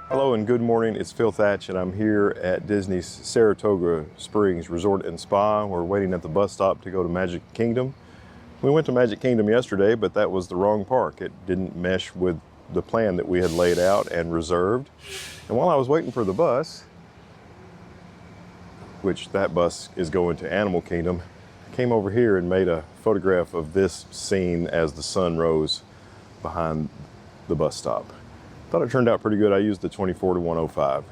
Hello and good morning, it's Phil Thatch and I'm here at Disney's Saratoga Springs Resort and Spa. We're waiting at the bus stop to go to Magic Kingdom. We went to Magic Kingdom yesterday, but that was the wrong park. It didn't mesh with the plan that we had laid out and reserved. And while I was waiting for the bus, which that bus is going to Animal Kingdom, I came over here and made a photograph of this scene as the sun rose behind the bus stop. Thought it turned out pretty good. I used the 24-105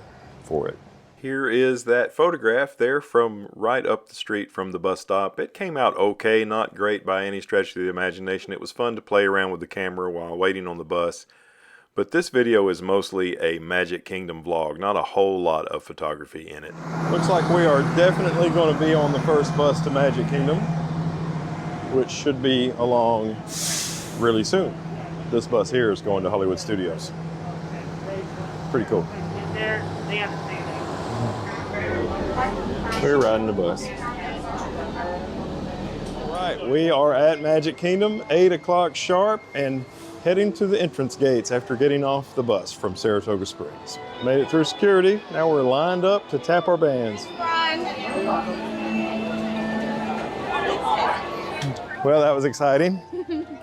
for it. Here is that photograph there from right up the street from the bus stop. It came out okay, not great by any stretch of the imagination. It was fun to play around with the camera while waiting on the bus. But this video is mostly a Magic Kingdom vlog, not a whole lot of photography in it. Looks like we are definitely going to be on the first bus to Magic Kingdom, which should be along really soon. This bus here is going to Hollywood Studios. Pretty cool. We're riding the bus. All right, we are at Magic Kingdom, 8 o'clock sharp, and heading to the entrance gates after getting off the bus from Saratoga Springs. Made it through security. Now we're lined up to tap our bands. Well, that was exciting.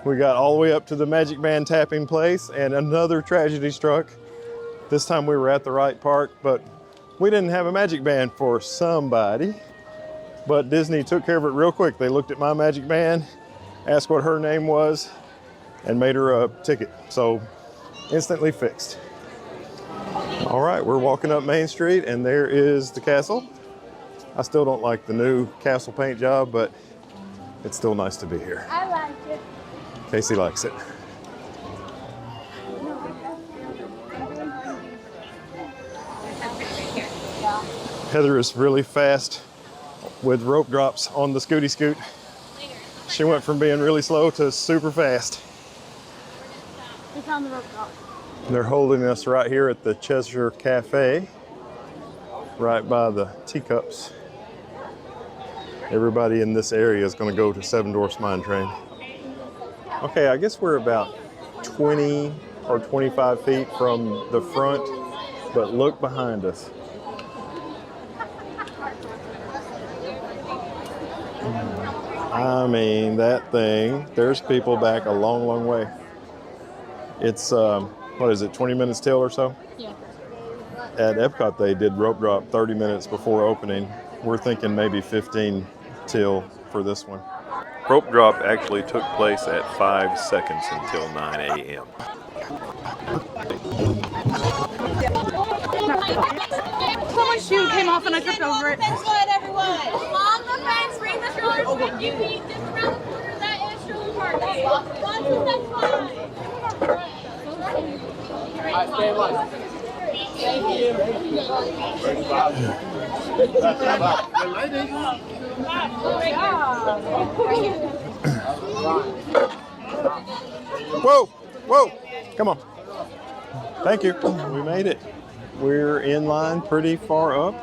We got all the way up to the Magic Band tapping place, and another tragedy struck. This time we were at the right park, but we didn't have a Magic Band for somebody. But Disney took care of it real quick. They looked at my Magic Band, asked what her name was, and made her a ticket. So instantly fixed. All right, we're walking up Main Street and there is the castle. I still don't like the new castle paint job, but it's still nice to be here. I like it. Casey likes it. Heather is really fast with rope drops on the Scooty Scoot. She went from being really slow to super fast. We found the rope drop. They're holding us right here at the Cheshire Cafe, right by the teacups. Everybody in this area is going to go to Seven Dwarfs Mine Train. Okay, I guess we're about 20 or 25 feet from the front, but look behind us. I mean, that thing, there's people back a long, long way. It's, what is it, 20 minutes till or so? Yeah. At Epcot, they did rope drop 30 minutes before opening. We're thinking maybe 15 till for this one. Rope drop actually took place at 5 seconds until 9 a.m. Someone's shoe came off and I tripped over it. Fence line, everyone! Along the fence, bring the strollers 50 feet just around the corner. That is stroller park. Run to the fence line. Alright, stay in line. Thank you. Whoa, whoa, come on. Thank you, we made it. We're in line pretty far up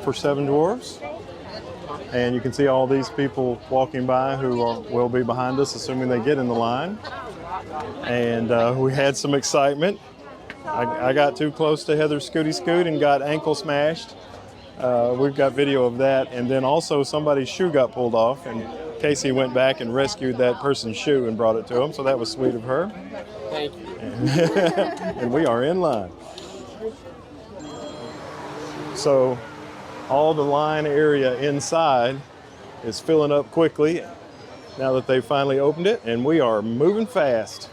for Seven Dwarfs. And you can see all these people walking by who will be behind us, assuming they get in the line. And we had some excitement. I got too close to Heather's Scooty Scoot and got ankle smashed. We've got video of that. And then also somebody's shoe got pulled off and Casey went back and rescued that person's shoe and brought it to him. So that was sweet of her. Thank you. And we are in line. So all the line area inside is filling up quickly now that they've finally opened it, and we are moving fast.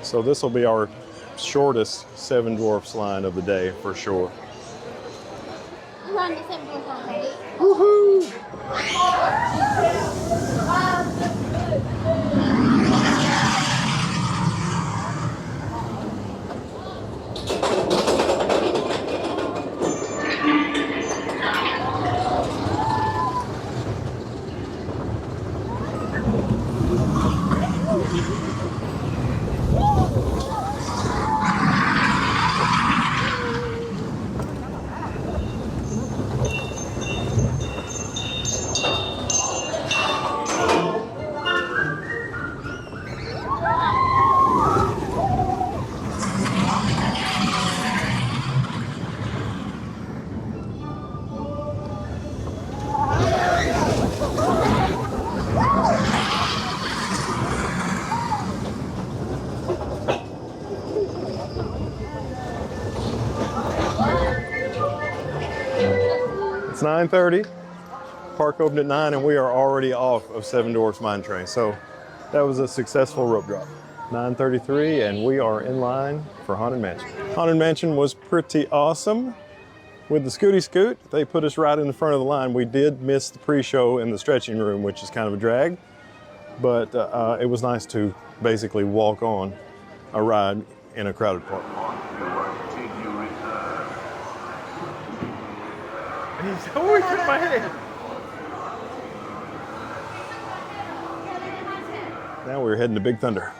So this will be our shortest Seven Dwarfs line of the day for sure. Woohoo! 9:30. Park opened at 9 and we are already off of Seven Dwarfs Mine Train. So that was a successful rope drop. 9:33 and we are in line for Haunted Mansion. Haunted Mansion was pretty awesome. With the Scooty Scoot, they put us right in the front of the line. We did miss the pre-show in the stretching room, which is kind of a drag, but it was nice to basically walk on a ride in a crowded park. Oh, he took my head. Now we're heading to Big Thunder.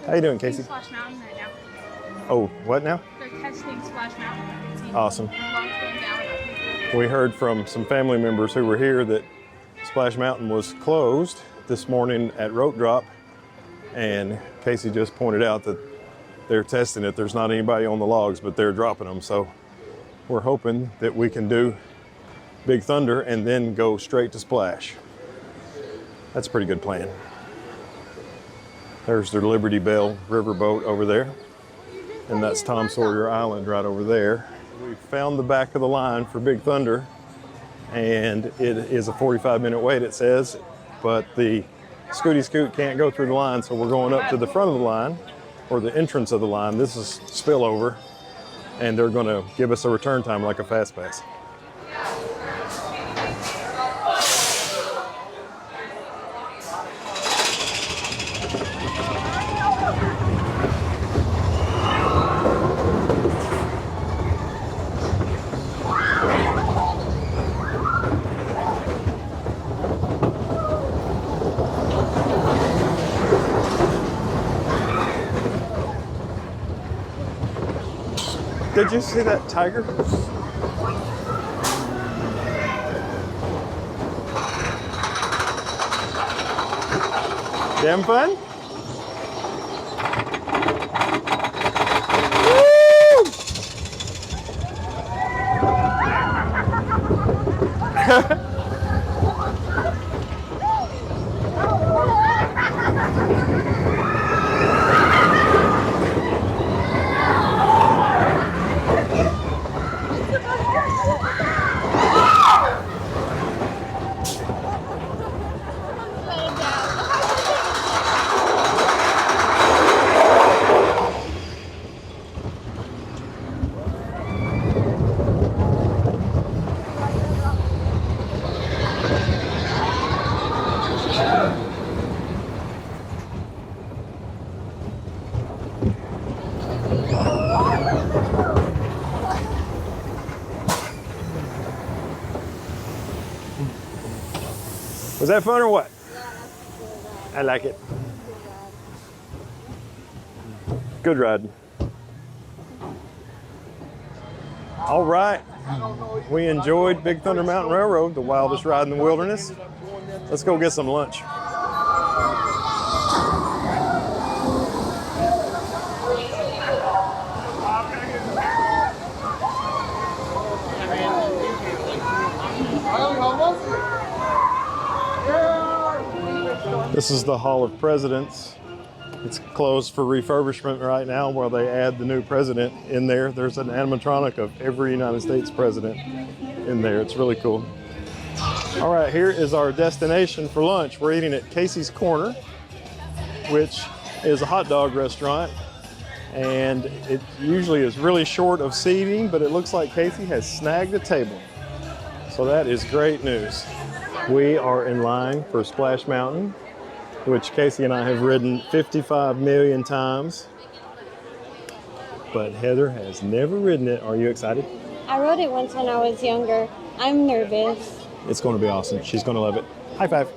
How you doing, Casey? Splash Mountain right now. Oh, what now? They're testing Splash Mountain. Awesome. Long's going down. We heard from some family members who were here that Splash Mountain was closed this morning at rope drop, and Casey just pointed out that they're testing it. There's not anybody on the logs, but they're dropping them. So we're hoping that we can do Big Thunder and then go straight to Splash. That's a pretty good plan. There's the Liberty Bell riverboat over there, and that's Tom Sawyer Island right over there. We found the back of the line for Big Thunder, and it is a 45-minute wait, it says, but the Scooty Scoot can't go through the line, so we're going up to the front of the line, or the entrance of the line. This is spillover, and they're gonna give us a return time like a fast pass. Did you see that tiger? Damn fun? Woo! Was that fun or what? I like it. Good ride. All right. We enjoyed Big Thunder Mountain Railroad, the wildest ride in the wilderness. Let's go get some lunch. This is the Hall of Presidents. It's closed for refurbishment right now while they add the new president in there. There's an animatronic of every United States president in there. It's really cool. All right, here is our destination for lunch. We're eating at Casey's Corner, which is a hot dog restaurant. And it usually is really short of seating, but it looks like Casey has snagged a table. So that is great news. We are in line for Splash Mountain, which Casey and I have ridden 55 million times. But Heather has never ridden it. Are you excited? I rode it once when I was younger. I'm nervous. It's going to be awesome. She's going to love it. High five.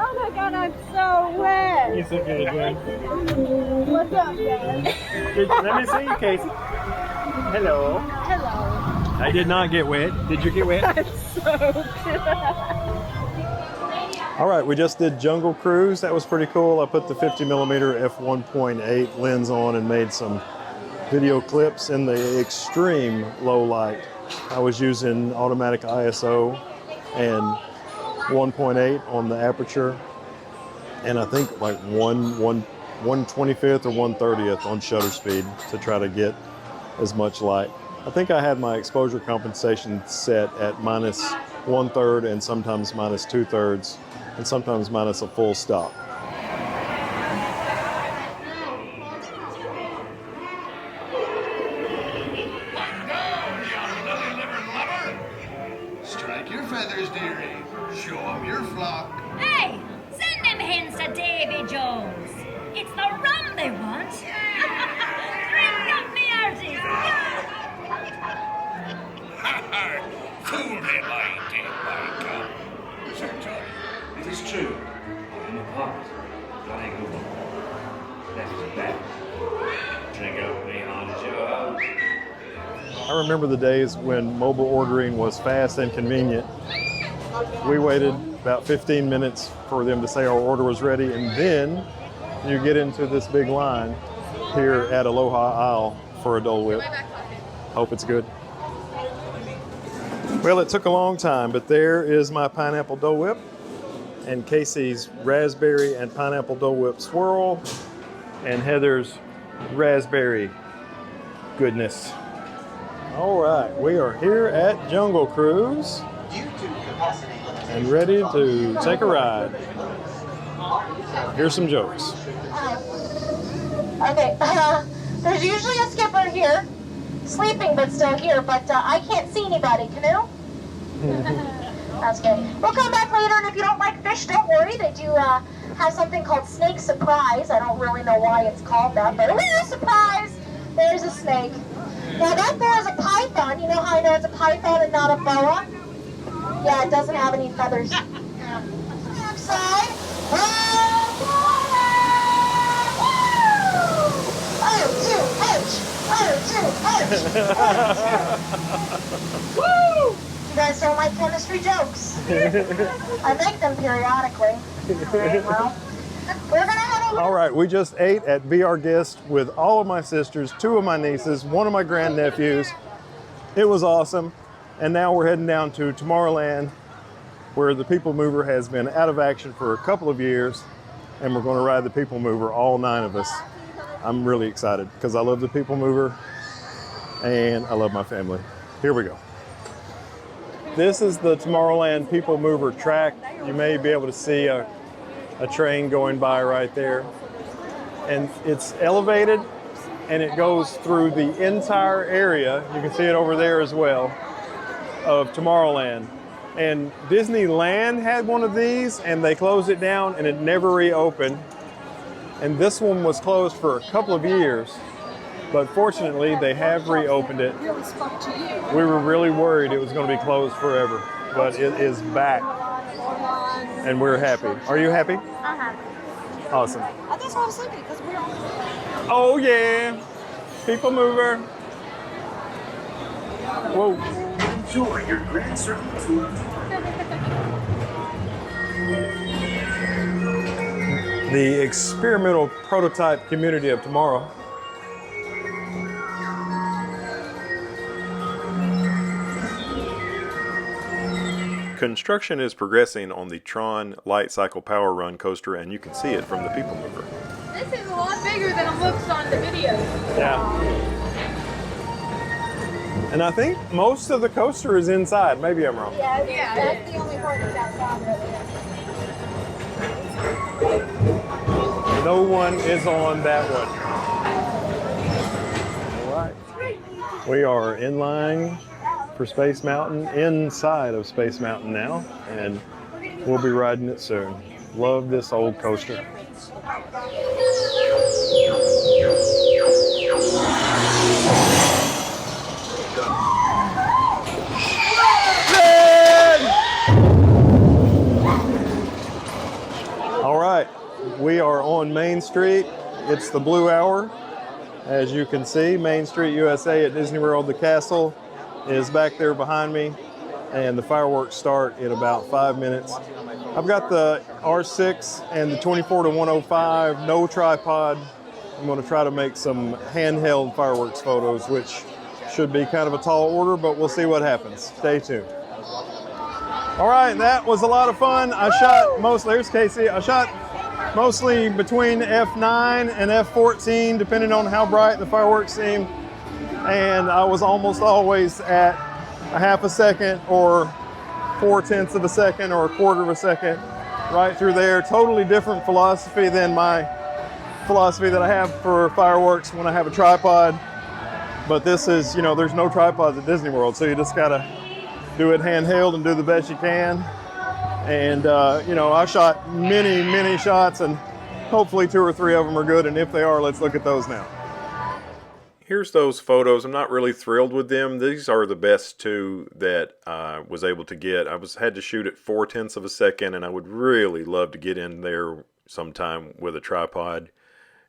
Oh my God, I'm so wet. It's okay, man. What's up, guys? Let me see you, Casey. Hello. Hello. I did not get wet. Did you get wet? I'm so good. All right, we just did Jungle Cruise. That was pretty cool. I put the 50mm f1.8 lens on and made some video clips in the extreme low light. I was using automatic ISO and 1.8 on the aperture, and I think like 1/25th or 1/30th on shutter speed to try to get as much light. I think I had my exposure compensation set at -1/3 and sometimes -2/3 and sometimes minus a full stop. Strike your feathers, dearie. Show 'em your flock. Hey, send them hens to Davy Jones. It's the rum they want. Drink up me hearties. Fool me, lying dead, by God. Sir Johnny, It is true. I'm a part. That ain't good. That is bad. Drink up me on Joe. I remember the days when mobile ordering was fast and convenient. We waited about 15 minutes for them to say our order was ready, and then you get into this big line here at Aloha Isle for a Dole Whip. Hope it's good. Well, it took a long time, but there is my pineapple Dole Whip and Casey's raspberry and pineapple Dole Whip swirl and Heather's raspberry goodness. All right, we are here at Jungle Cruise and ready to take a ride. Here's some jokes. Okay, there's usually a skipper here, sleeping but still here, but I can't see anybody. Canoe? That's good. We'll come back later, and if you don't like fish, don't worry. They do have something called snake surprise. I don't really know why it's called that, but ooh, surprise! There's a snake. Now that there is a python. You know how I know it's a python and not a boa? Yeah, it doesn't have any feathers. Outside. Woo! You guys don't like chemistry jokes. I make them periodically. Right, well, we're gonna have a All right, we just ate at Be Our Guest with all of my sisters, 2 of my nieces, 1 of my grandnephews. It was awesome. And now we're heading down to Tomorrowland, where the People Mover has been out of action for a couple of years, and we're going to ride the People Mover, all 9 of us. I'm really excited because I love the People Mover and I love my family. Here we go. This is the Tomorrowland People Mover track. You may be able to see a train going by right there. And it's elevated and it goes through the entire area. You can see it over there as well, of Tomorrowland. And Disneyland had one of these and they closed it down and it never reopened. And this one was closed for a couple of years, but fortunately they have reopened it. We were really worried it was going to be closed forever, but it is back and we're happy. Are you happy? I'm happy. Awesome. That's what I was thinking, because we're on. Oh yeah, People Mover. Whoa. Enjoy your Grand Circle tour. The experimental prototype community of tomorrow. Construction is progressing on the Tron Light Cycle Power Run coaster, and you can see it from the People Mover. This is a lot bigger than it looks on the video. Yeah. And I think most of the coaster is inside. Maybe I'm wrong. Yeah, that's the only part that's outside, really. No one is on that one. All right. We are in line for Space Mountain, inside of Space Mountain now, and we'll be riding it soon. Love this old coaster. All right, we are on Main Street. It's the Blue Hour. As you can see, Main Street USA at Disney World. The castle is back there behind me. and the fireworks start in about 5 minutes. I've got the R6 and the 24-105, no tripod. I'm going to try to make some handheld fireworks photos, which should be kind of a tall order, but we'll see what happens. Stay tuned. All right, that was a lot of fun. I shot mostly, there's Casey, I shot mostly between F9 and F14, depending on how bright the fireworks seemed. And I was almost always at a half a second or 4/10 of a second or a quarter of a second, right through there. Totally different philosophy than my philosophy that I have for fireworks when I have a tripod. But this is, you know, there's no tripods at Disney World, so you just gotta do it handheld and do the best you can. And you know, I shot many shots, and hopefully 2 or 3 of them are good. And if they are, let's look at those now. Here's those photos. I'm not really thrilled with them. These are the best 2 that I was able to get. I had to shoot at 4/10 of a second, and I would really love to get in there sometime with a tripod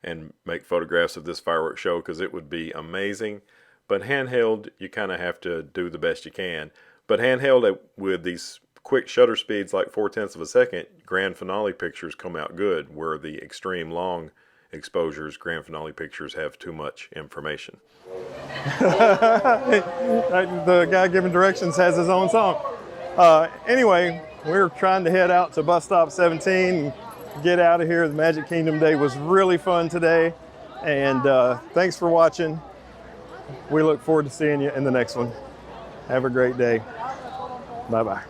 and make photographs of this fireworks show, because it would be amazing. But handheld, you kind of have to do the best you can. But handheld with these quick shutter speeds like 4/10 of a second, grand finale pictures come out good, where the extreme long exposures, grand finale pictures, have too much information. The guy giving directions has his own song. Anyway, we're trying to head out to bus stop 17 and get out of here. The Magic Kingdom day was really fun today, and thanks for watching. We look forward to seeing you in the next one. Have a great day. Bye-bye.